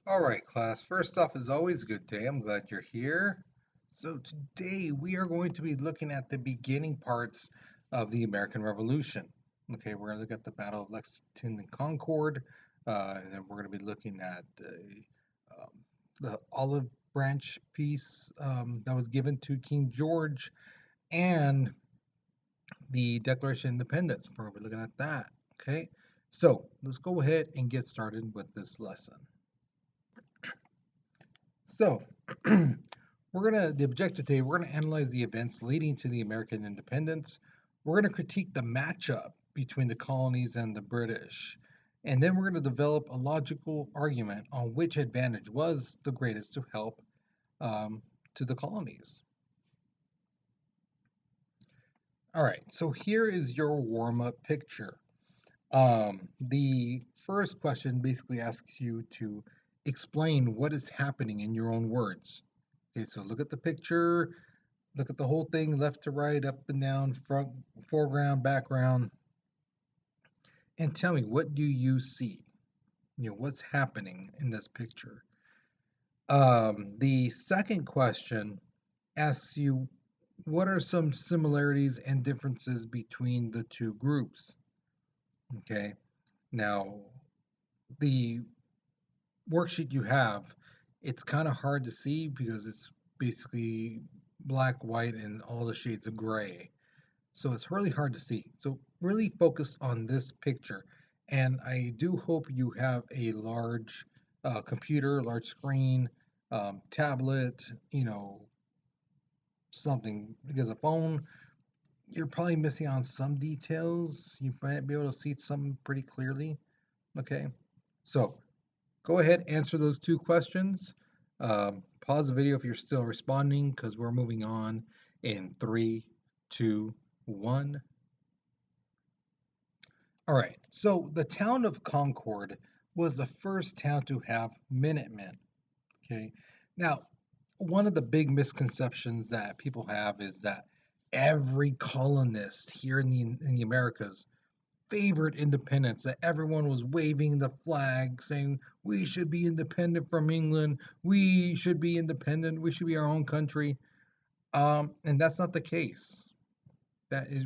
All right, class. First off, is always a good day. I'm glad you're here. So today we are going to be looking at the beginning parts of the American Revolution. Okay, we're going to look at the Battle of Lexington and Concord, and then we're going to be looking at um, the olive branch piece that was given to King George and the Declaration of Independence. We're going to be looking at that. Okay, so let's go ahead and get started with this lesson. So, the objective today, we're gonna analyze the events leading to the American independence. We're gonna critique the matchup between the colonies and the British. And then we're gonna develop a logical argument on which advantage was the greatest to help to the colonies. All right, so here is your warm-up picture. The first question basically asks you to explain what is happening in your own words. Okay, so look at the picture, look at the whole thing, left to right, up and down, front, foreground, background, and tell me, what do you see? What's happening in this picture? The second question asks you, what are some similarities and differences between the two groups? Okay, now the worksheet you have, it's kind of hard to see because it's basically black, white, and all the shades of gray. So it's really hard to see. So really focus on this picture. And I do hope you have a large computer, large screen, tablet, something. Because a phone, you're probably missing on some details. You might be able to see something pretty clearly. Okay. So go ahead, answer those two questions. Pause the video if you're still responding because we're moving on in three, two, one. All right, so the town of Concord was the first town to have Minutemen. Okay, now one of the big misconceptions that people have is that every colonist here in the Americas favored independence, that everyone was waving the flag saying we should be independent from England, we should be independent, we should be our own country. And that's not the case.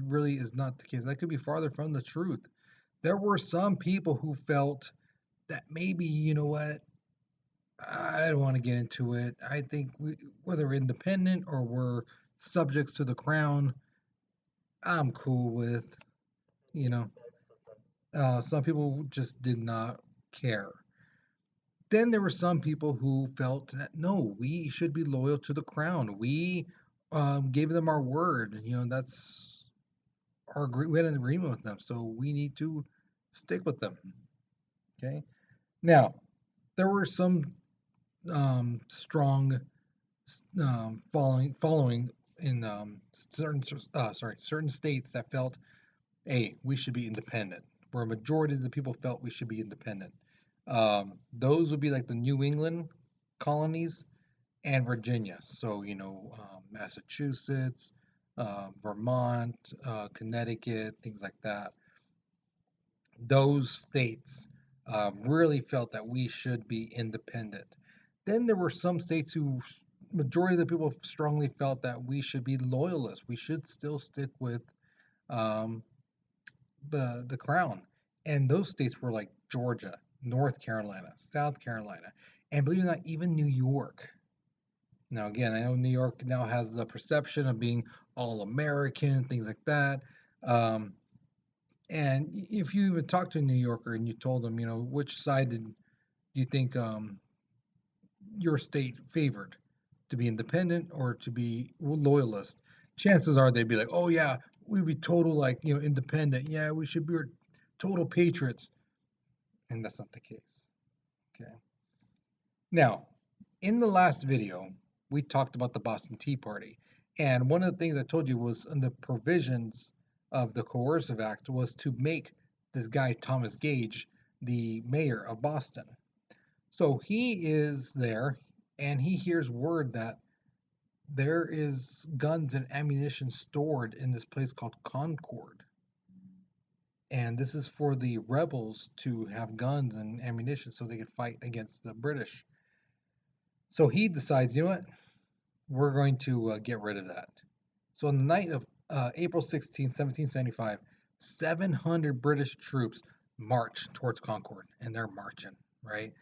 Really is not the case. That could be farther from the truth. There were some people who felt that maybe, you know what, I don't want to get into it. I think whether independent or we're subjects to the crown, I'm cool with, you know. Some people just did not care. Then there were some people who felt that no, we should be loyal to the crown. We gave them our word. That's we had an agreement with them, so we need to stick with them. Okay. Now, there were some strong following in certain states that felt, hey, we should be independent. Where a majority of the people felt we should be independent. Those would be like the New England colonies and Virginia. So Massachusetts, Vermont, Connecticut, things like that. Those states really felt that we should be independent. Then there were some states who, majority of the people strongly felt that we should be loyalists. We should still stick with um, the crown. And those states were like Georgia, North Carolina, South Carolina, and believe it or not, even New York. Now, again, I know New York now has the perception of being all American, things like that. Um, and if you even talk to a New Yorker and you told them, which side do you think your state favored, to be independent or to be loyalist, chances are they'd be like, oh yeah, we'd be total like independent. Yeah, we should be total patriots, and that's not the case. Okay. Now, in the last video, we talked about the Boston Tea Party, and one of the things I told you was in the provisions of the Coercive Act was to make this guy Thomas Gage the mayor of Boston. So he is there, and he hears word that there is guns and ammunition stored in this place called Concord. And this is for the rebels to have guns and ammunition so they could fight against the British So he decides, you know what? We're going to get rid of that. So on the night of April 16th, 1775, 700 British troops march towards Concord, and they're marching, right?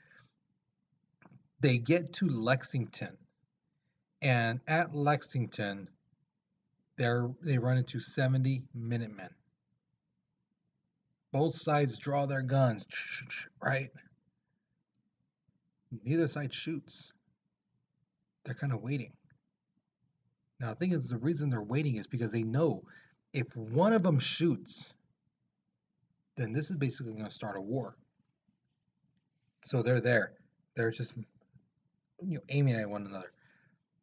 They get to Lexington, and at Lexington, they run into 70 Minutemen. Both sides draw their guns, right? Neither side shoots. They're kind of waiting. Now, the thing is, the reason they're waiting is because they know if one of them shoots, then this is basically going to start a war. So they're there. They're just aiming at one another.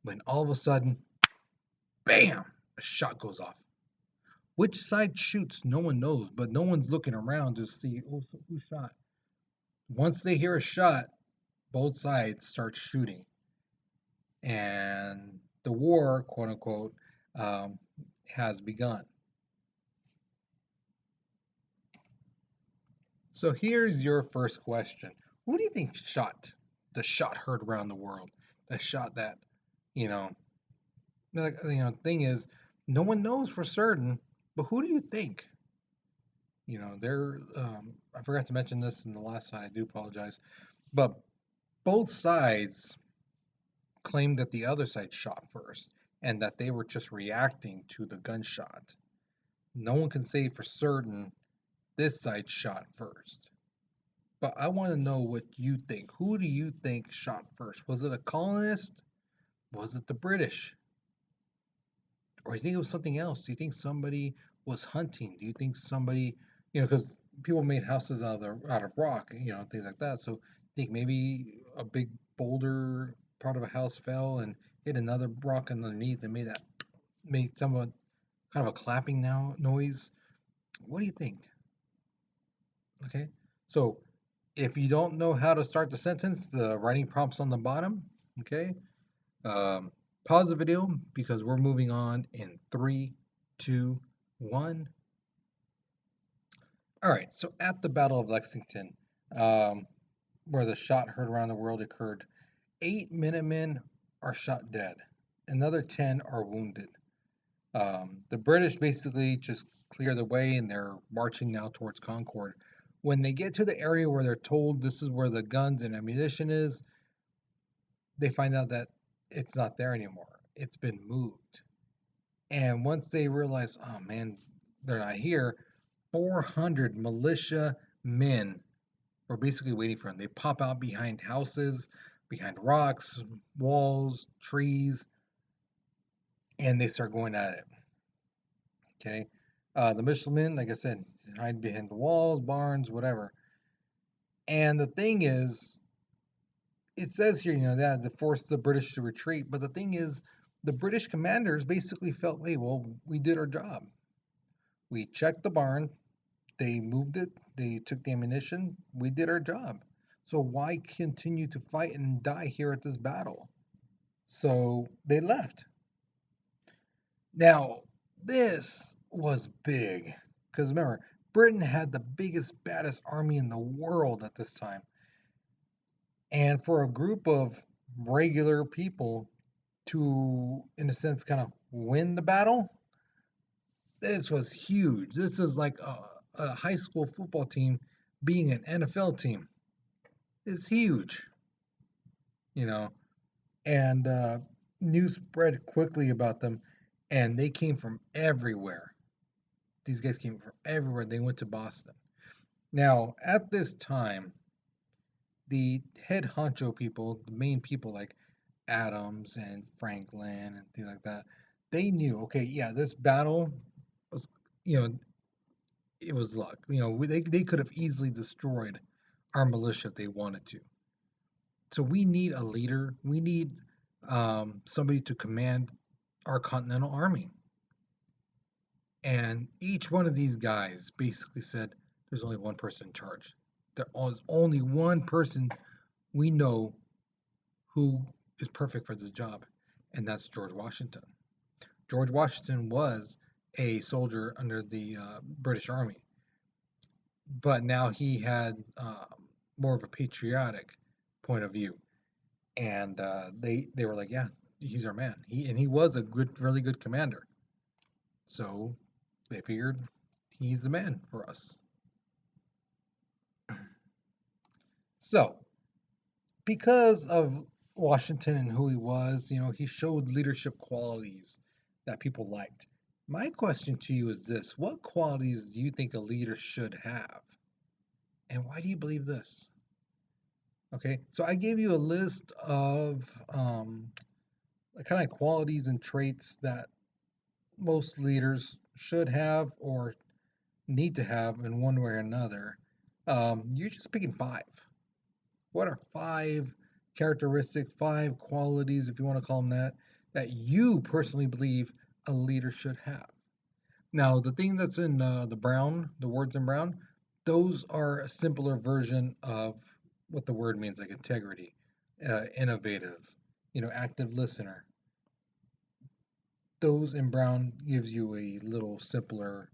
When all of a sudden, bam, a shot goes off. Which side shoots, no one knows, but no one's looking around to see who shot. Once they hear a shot, both sides start shooting. And the war, quote unquote, um, has begun. So here's your first question. Who do you think shot the shot heard around the world? The shot that, you know, thing is, no one knows for certain, but who do you think? I forgot to mention this in the last slide. I do apologize. But both sides claim that the other side shot first and that they were just reacting to the gunshot. No one can say for certain this side shot first. But I want to know what you think. Who do you think shot first? Was it a colonist? Was it the British? Or do you think it was something else? Do you think somebody was hunting? Do you think somebody, because people made houses out of rock, things like that. So I think maybe a big boulder part of a house fell and hit another rock underneath and made somewhat kind of a clapping noise. What do you think? Okay, so if you don't know how to start the sentence, the writing prompt's on the bottom. Okay, um, pause the video because we're moving on in 3, 2, 1. All right, so at the Battle of Lexington, um, where the shot heard around the world occurred, 8 Minutemen are shot dead. Another 10 are wounded. The British basically just clear the way and they're marching now towards Concord. When they get to the area where they're told this is where the guns and ammunition is, they find out that it's not there anymore. It's been moved. And once they realize, oh man, they're not here, 400 militia men were basically waiting for them. They pop out behind houses, behind rocks, walls, trees, and they start going at it. Okay. The militiamen, like I said, hide behind the walls, barns, whatever. And the thing is, it says here, that they forced the British to retreat. But the thing is, the British commanders basically felt, hey, well, we did our job. We checked the barn, they moved it, they took the ammunition, we did our job. So why continue to fight and die here at this battle? So they left. Now, this was big because remember, Britain had the biggest, baddest army in the world at this time. And for a group of regular people to, in a sense, kind of win the battle, this was huge. This was like a high school football team being an NFL team. It's huge, you know. And news spread quickly about them, and they came from everywhere. These guys came from everywhere. They went to Boston. Now, at this time, the head honcho people, the main people like Adams and Franklin and things like that, they knew, okay, yeah, this battle was, you know, it was luck. They could have easily destroyed our militia if they wanted to. So we need a leader. We need somebody to command our Continental Army. And each one of these guys basically said, there's only one person in charge. There's only one person we know who is perfect for this job, and that's George Washington. George Washington was a soldier under the British Army, but now he had more of a patriotic point of view. And they were like, yeah, he's our man. He was a good, really good commander. So they figured he's the man for us. So because of Washington and who he was, he showed leadership qualities that people liked. My question to you is this: what qualities do you think a leader should have? And why do you believe this? Okay, so I gave you a list of kind of qualities and traits that most leaders should have or need to have in one way or another. You're just picking five. What are five characteristics, five qualities, if you want to call them that you personally believe a leader should have? Now, the thing that's in the words in brown, those are a simpler version of what the word means, like integrity, innovative, active listener. Those in brown gives you a little simpler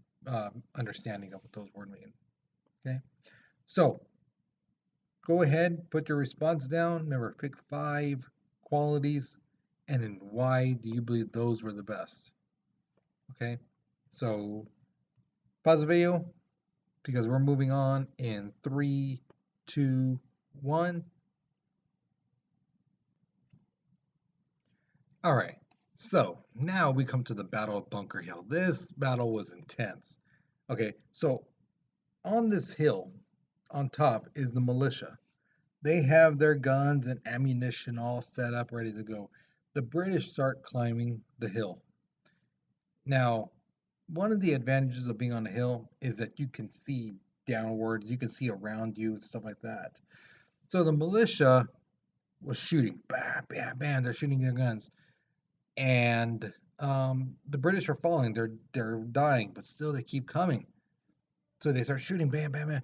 understanding of what those words mean. Okay, so go ahead, put your response down. Remember, pick five qualities, and then why do you believe those were the best? Okay, so pause the video because we're moving on in three, two, one. All right, so now we come to the Battle of Bunker Hill. This battle was intense. Okay, so on this hill, on top, is the militia. They have their guns and ammunition all set up, ready to go. The British start climbing the hill. Now, one of the advantages of being on a hill is that you can see downward, you can see around you and stuff like that. So the militia was shooting, bam, bam, bam. They're shooting their guns, and the British are falling. They're dying, but still they keep coming. So they start shooting, bam, bam, bam,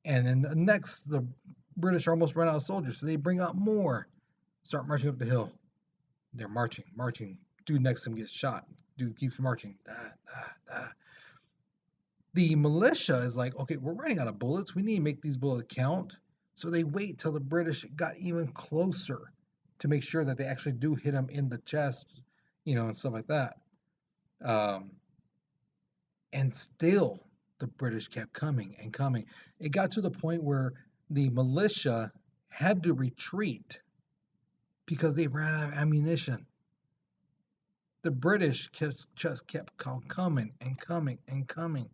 and then the British almost run out of soldiers, so they bring out more. Start marching up the hill. They're marching, marching. Dude next to him gets shot. Dude keeps marching. The militia is like, okay, we're running out of bullets. We need to make these bullets count. So they wait till the British got even closer to make sure that they actually do hit them in the chest, and stuff like that. Um, and still, the British kept coming and coming. It got to the point where the militia had to retreat because they ran out of ammunition. The British just kept coming and coming and coming.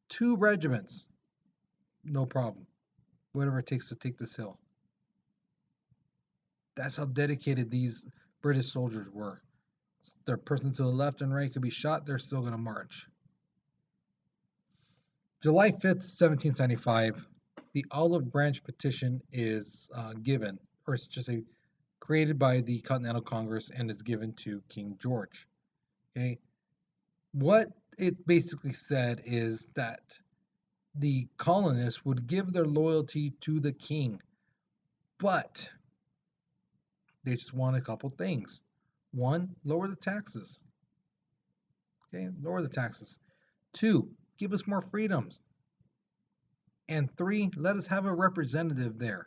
Two regiments, no problem. Whatever it takes to take this hill. That's how dedicated these British soldiers were. Their person to the left and right could be shot, they're still going to march. July 5th, 1775, the Olive Branch Petition is given, or it's just created by the Continental Congress and is given to King George. Okay, what it basically said is that the colonists would give their loyalty to the king, but they just want a couple things. One, lower the taxes. Okay, lower the taxes. Two, give us more freedoms. And three, let us have a representative there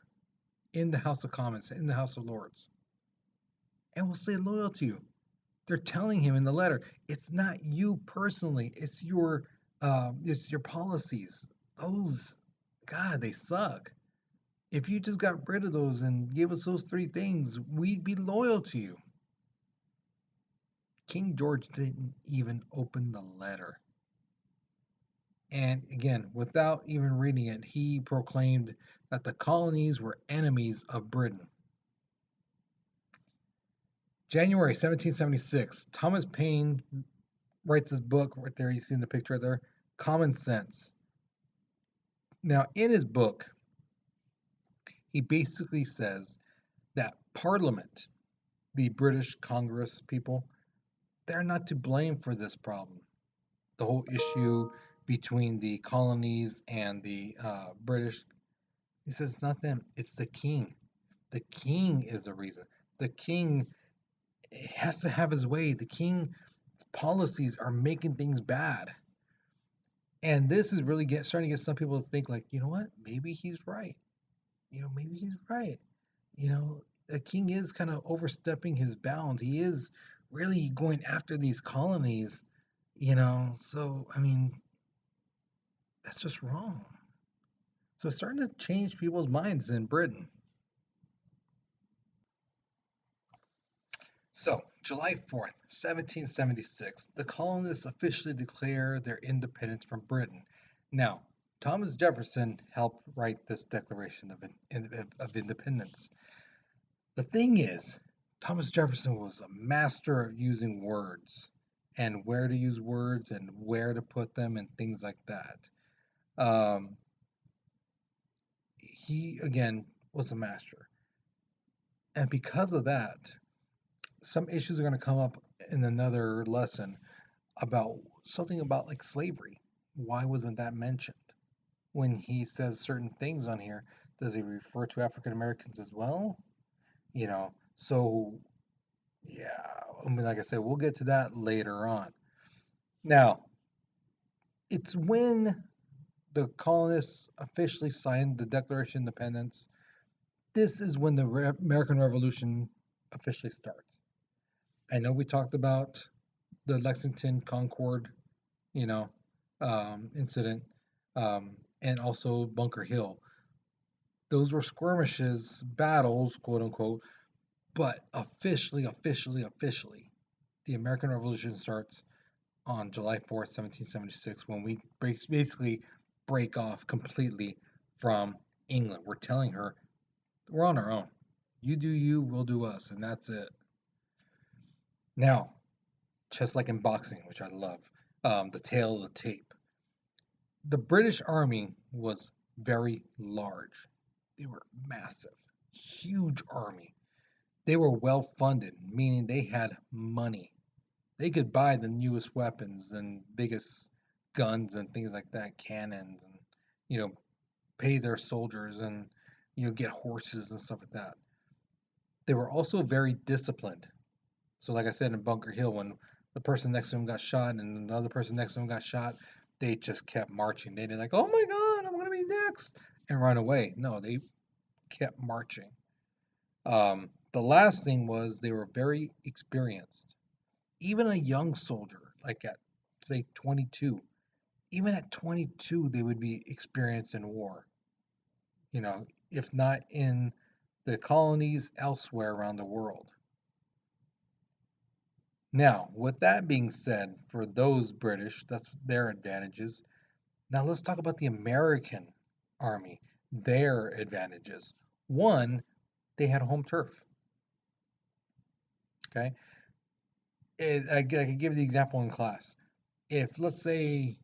in the House of Commons, in the House of Lords. And we'll stay loyal to you. They're telling him in the letter, it's not you personally, it's your policies. Those, God, they suck. If you just got rid of those and gave us those three things, we'd be loyal to you. King George didn't even open the letter. And again, without even reading it, he proclaimed that the colonies were enemies of Britain. January 1776, Thomas Paine writes his book right there. You see in the picture right there, Common Sense. Now, in his book, he basically says that Parliament, the British Congress people, they're not to blame for this problem. The whole issue between the colonies and the British, he says it's not them, it's the king. The king is the reason. The king has to have his way. The king's policies are making things bad. And this is really starting to get some people to think like, you know what? Maybe he's right. Maybe he's right. You know, the king is kind of overstepping his bounds. He is really going after these colonies, So, I mean, that's just wrong. So it's starting to change people's minds in Britain. So, July 4th, 1776, the colonists officially declare their independence from Britain. Now, Thomas Jefferson helped write this Declaration of Independence. The thing is, Thomas Jefferson was a master of using words and where to use words and where to put them and things like that. Um, he, again, was a master. And because of that, some issues are going to come up in another lesson about something about like slavery. Why wasn't that mentioned? When he says certain things on here, does he refer to African Americans as well? So yeah, I mean, like I said, we'll get to that later on. Now, it's when the colonists officially signed the Declaration of Independence. This is when the American Revolution officially starts. I know we talked about the Lexington Concord, you know, incident, and also Bunker Hill. Those were skirmishes, battles, quote unquote, but officially, the American Revolution starts on July 4th, 1776, when we basically break off completely from England. We're telling her we're on our own. You do you, we'll do us, and that's it. Now, just like in boxing, which I love, the tail of the tape. The British Army was very large. They were massive, huge army. They were well funded, meaning they had money. They could buy the newest weapons and biggest guns and things like that, cannons, and you know, pay their soldiers and get horses and stuff like that. They were also very disciplined. So, like I said in Bunker Hill, when the person next to him got shot and the other person next to him got shot, they just kept marching. They didn't like, oh my God, I'm gonna be next, and run away. No, they kept marching. The last thing was they were very experienced. Even a young soldier, like at say 22, even at 22, they would be experienced in war. If not in the colonies, elsewhere around the world. Now, with that being said, for those British, that's their advantages. Now, let's talk about the American Army, their advantages. One, they had home turf. Okay. I could give you the example in class. If, let's say,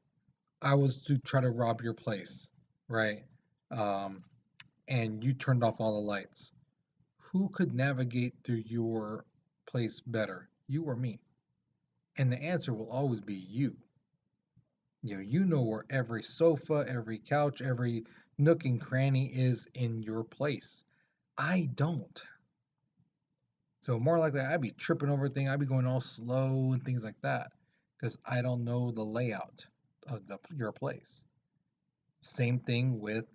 I was to try to rob your place, right? Um, and you turned off all the lights, who could navigate through your place better, you or me? And the answer will always be you. You know where every sofa, every couch, every nook and cranny is in your place. I don't. So more likely I'd be tripping over things, I'd be going all slow and things like that because I don't know the layout of your place. Same thing with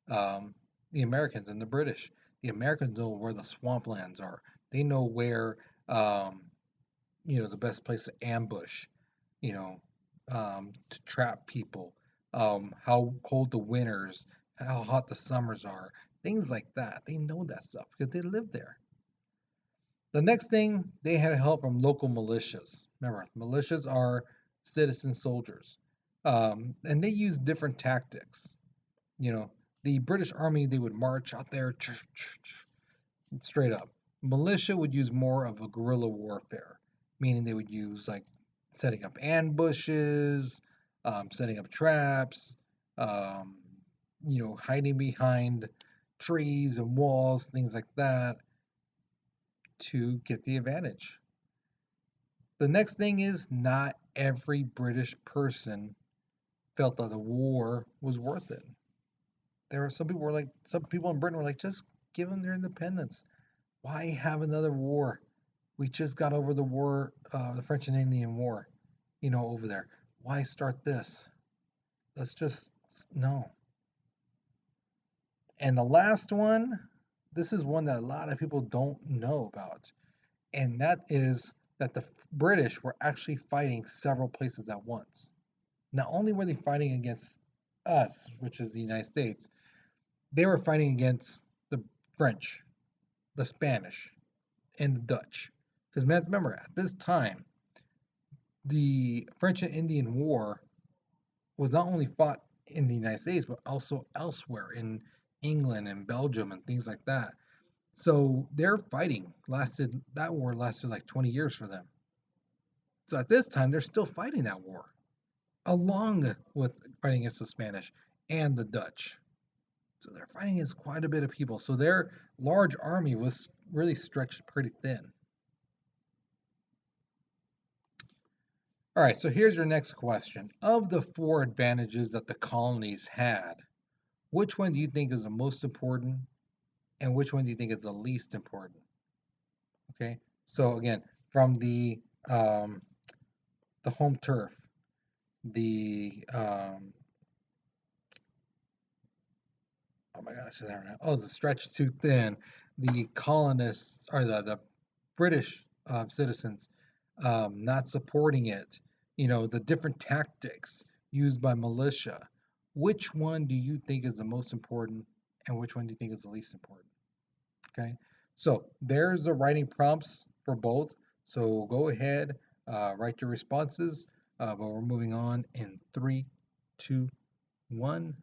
um, the Americans and the British. The Americans know where the swamplands are. They know where um, the best place to ambush, you know, to trap people, how cold the winters, how hot the summers are, things like that. They know that stuff because they live there. The next thing, they had help from local militias. Remember, militias are citizen soldiers, and they use different tactics. You know, the British Army, they would march out there straight up. Militia would use more of a guerrilla warfare, meaning they would use like setting up ambushes, setting up traps, um, hiding behind trees and walls, things like that, to get the advantage. The next thing is not every British person felt that the war was worth it. There are some people in Britain were like, just give them their independence. Why have another war? We just got over the war, the French and Indian War, over there. Why start this? Let's just no. And the last one, this is one that a lot of people don't know about, and that is that the British were actually fighting several places at once. Not only were they fighting against us, which is the United States, they were fighting against the French, the Spanish, and the Dutch. Because remember, at this time, the French and Indian War was not only fought in the United States, but also elsewhere in England and Belgium and things like that. So their fighting lasted, that war lasted like 20 years for them. So at this time, they're still fighting that war, along with fighting against the Spanish and the Dutch. So they're fighting against quite a bit of people. So their large army was really stretched pretty thin. All right, so here's your next question. Of the four advantages that the colonies had, which one do you think is the most important and which one do you think is the least important? Okay, so again, from the home turf, the oh my gosh, the stretch too thin, the colonists or the British citizens not supporting it, the different tactics used by militia. Which one do you think is the most important and which one do you think is the least important? Okay, so there's the writing prompts for both. So go ahead, write your responses, but we're moving on in three, two, one.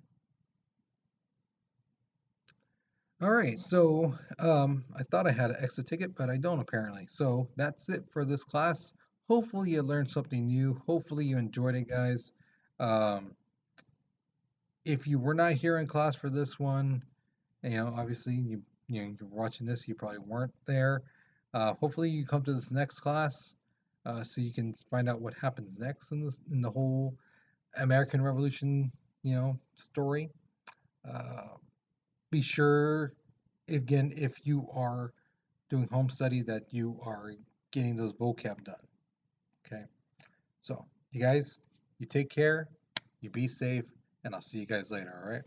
All right, so I thought I had an extra ticket, but I don't apparently. So that's it for this class. Hopefully you learned something new. Hopefully you enjoyed it, guys. Um, if you were not here in class for this one, obviously you're watching this, you probably weren't there. Hopefully you come to this next class, so you can find out what happens next in the whole American Revolution, story. Uh, be sure, again, if you are doing home study, that you are getting those vocab done. Okay, so you guys, you take care, you be safe, and I'll see you guys later. All right.